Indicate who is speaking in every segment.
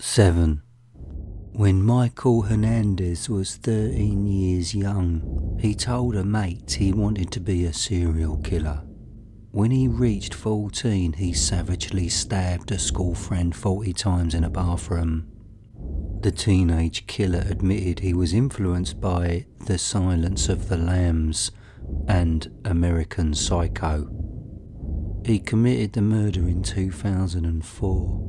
Speaker 1: 7. When Michael Hernandez was 13 years young, he told a mate he wanted to be a serial killer. When he reached 14, he savagely stabbed a school friend 40 times in a bathroom. The teenage killer admitted he was influenced by The Silence of the Lambs and American Psycho. He committed the murder in 2004.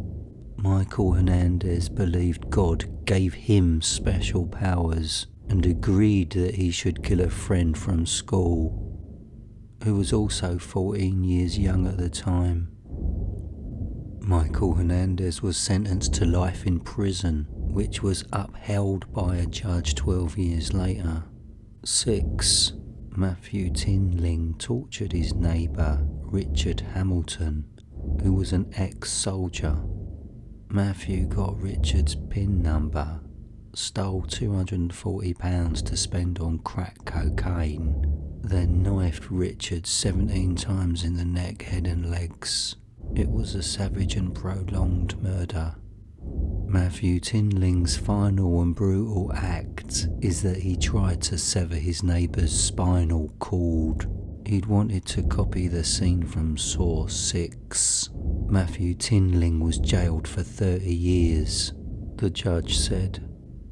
Speaker 1: Michael Hernandez believed God gave him special powers and agreed that he should kill a friend from school, who was also 14 years young at the time. Michael Hernandez was sentenced to life in prison, which was upheld by a judge 12 years later. 6. Matthew Tinling tortured his neighbour, Richard Hamilton, who was an ex-soldier. Matthew got Richard's PIN number, stole £240 to spend on crack cocaine, then knifed Richard 17 times in the neck, head and legs. It was a savage and prolonged murder. Matthew Tinling's final and brutal act is that he tried to sever his neighbour's spinal cord. He'd wanted to copy the scene from Saw 6. Matthew Tinling was jailed for 30 years. The judge said,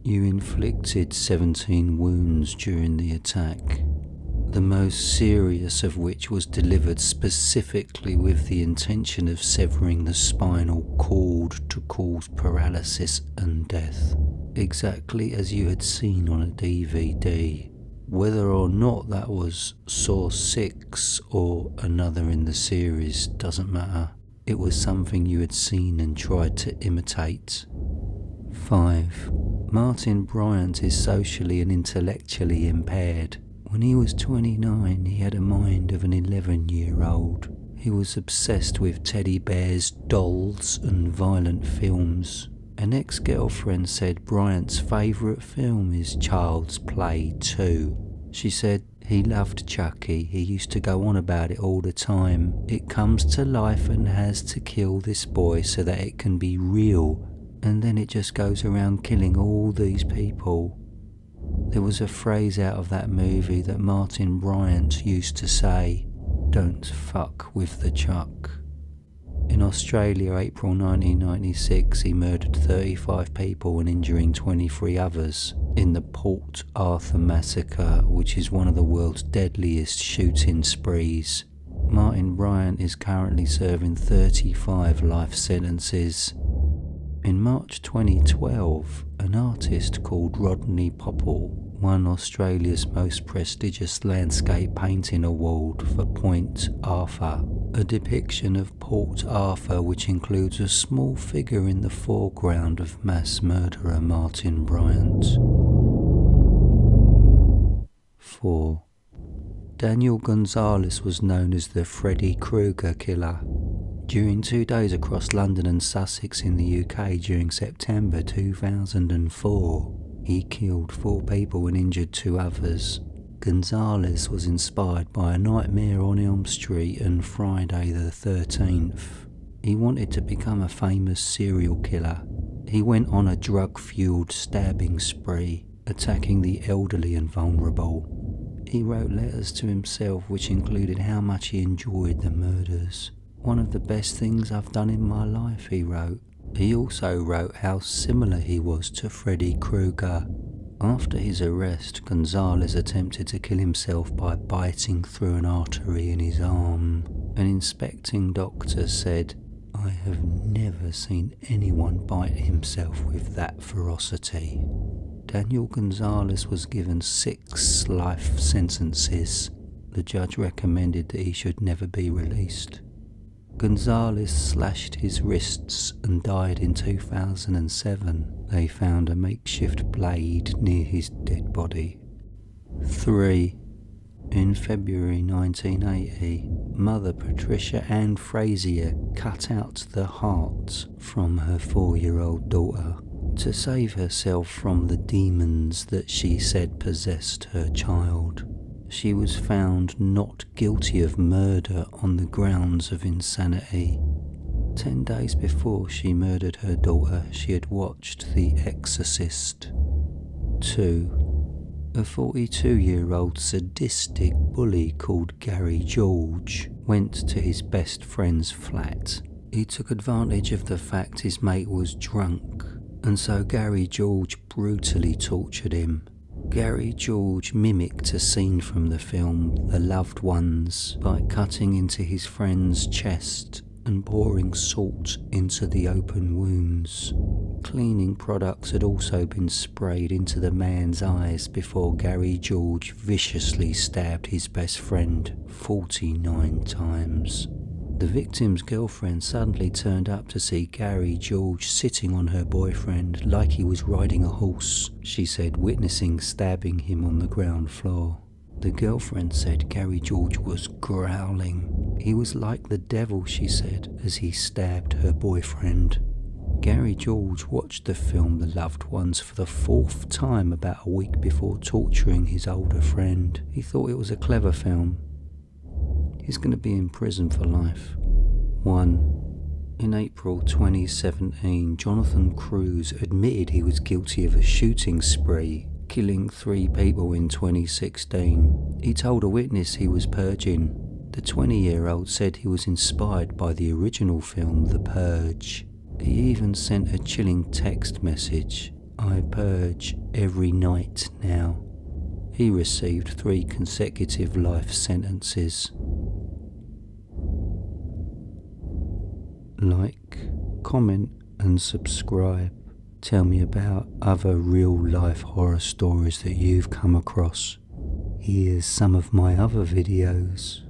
Speaker 1: "You inflicted 17 wounds during the attack, the most serious of which was delivered specifically with the intention of severing the spinal cord to cause paralysis and death, exactly as you had seen on a DVD. Whether or not that was Saw 6 or another in the series doesn't matter. It was something you had seen and tried to imitate." 5. Martin Bryant is socially and intellectually impaired. When he was 29, he had a mind of an 11-year-old. He was obsessed with teddy bears, dolls, and violent films. An ex-girlfriend said Bryant's favourite film is Child's Play 2. She said he loved Chucky. He used to go on about it all the time. It comes to life and has to kill this boy so that it can be real, and then it just goes around killing all these people. There was a phrase out of that movie that Martin Bryant used to say, "Don't fuck with the Chuck." In Australia, April 1996, he murdered 35 people and injuring 23 others in the Port Arthur massacre, which is one of the world's deadliest shooting sprees. Martin Bryant is currently serving 35 life sentences. In March 2012, an artist called Rodney Popple won Australia's most prestigious landscape painting award for Point Arthur, a depiction of Port Arthur which includes a small figure in the foreground of mass murderer Martin Bryant. 4. Daniel Gonzalez was known as the Freddy Krueger killer. During 2 days across London and Sussex in the UK during September 2004, he killed 4 people and injured 2 others. Gonzalez was inspired by A Nightmare on Elm Street and Friday the 13th. He wanted to become a famous serial killer. He went on a drug-fueled stabbing spree, attacking the elderly and vulnerable. He wrote letters to himself which included how much he enjoyed the murders. "One of the best things I've done in my life," he wrote. He also wrote how similar he was to Freddy Krueger. After his arrest, Gonzalez attempted to kill himself by biting through an artery in his arm. An inspecting doctor said, "I have never seen anyone bite himself with that ferocity." Daniel Gonzalez was given 6 life sentences. The judge recommended that he should never be released. Gonzalez slashed his wrists and died in 2007. They found a makeshift blade near his dead body. 3. In February 1980, mother Patricia Ann Frazier cut out the heart from her 4-year-old daughter to save herself from the demons that she said possessed her child. She was found not guilty of murder on the grounds of insanity. 10 days before she murdered her daughter, she had watched The Exorcist. 2. A 42-year-old sadistic bully called Gary George went to his best friend's flat. He took advantage of the fact his mate was drunk, and so Gary George brutally tortured him. Gary George mimicked a scene from the film The Loved Ones by cutting into his friend's chest and pouring salt into the open wounds. Cleaning products had also been sprayed into the man's eyes before Gary George viciously stabbed his best friend 49 times. The victim's girlfriend suddenly turned up to see Gary George sitting on her boyfriend like he was riding a horse, she said, witnessing stabbing him on the ground floor. The girlfriend said Gary George was growling. He was like the devil, she said, as he stabbed her boyfriend. Gary George watched the film The Loved Ones for the 4th time about a week before torturing his older friend. He thought it was a clever film. He's going to be in prison for life. 1. In April 2017, Jonathan Cruz admitted he was guilty of a shooting spree, killing 3 people in 2016. He told a witness he was purging. The 20-year-old said he was inspired by the original film The Purge. He even sent a chilling text message, "I purge every night now." He received 3 consecutive life sentences. Like, comment and subscribe. Tell me about other real-life horror stories that you've come across. Here's some of my other videos.